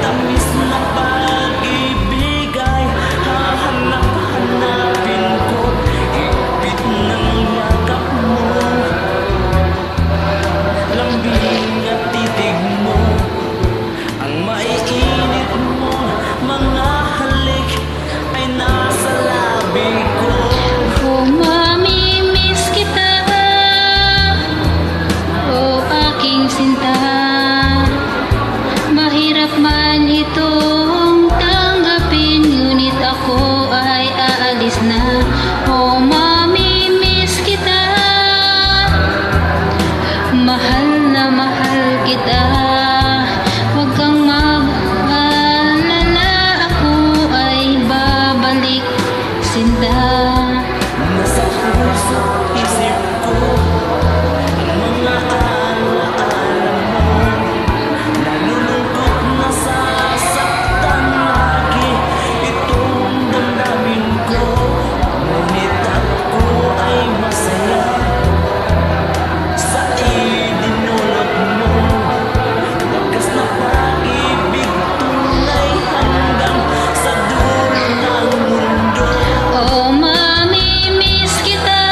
tamis na pag-ibig ay hahanap-hanapin ko. Higpit ng yakap mo, lambing at titig mo, ang maiinit mo mga halik ay nasa labi ko. Oh, mamimiss kita, oh aking sinta. Mahirap man itong tanggapin, ngunit ako ay aalis na. Oh, mamimiss kita, mahal na mahal kita. Huwag kang mag-alala, ako ay babalik, sinta. Nasa puso isip ko ang mga alaala mo. Nalulungkot, nasasaktan lagi itong damdamin ko. Ngunit ako ay masaya sa idinulot mo. Wagas na pag-ibig, tunay hanggang sa dulo ng mundo. Oh, mamimiss kita,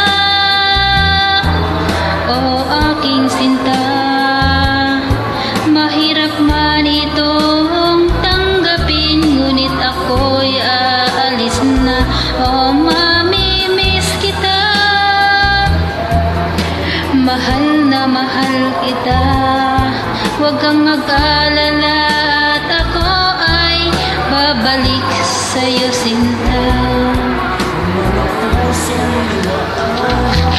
oh aking sinta. Mahirap man itong tanggapin, ngunit ako'y aalis na. Oh, mamimiss kita, mahal na mahal kita. Huwag kang mag-alala at ako ay babalik sa'yo, sinta. Mga pusong luwaan,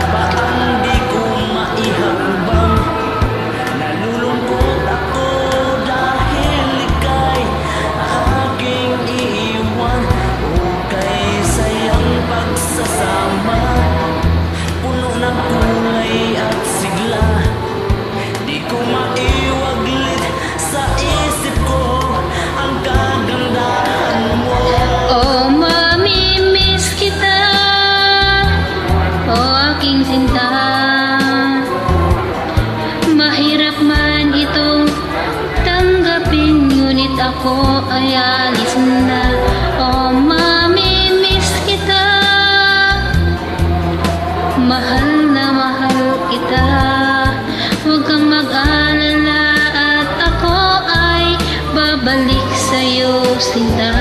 paang di ko maihakbang. Nalulungkot ako dahil ika'y aking iiwan. Hukay sayang pagsasama, puno ng kulay at sigla. Di ko maiwaglit sa isip ko ang kagandahan mo. Oh, mamimiss kita, oh aking sinta. Mahirap man itong tanggapin, ngunit ako ay alis na. Oh, mamimiss kita, mahal na mahal kita. Huwag kang mag-alala at ako ay babalik sa'yo, sinta.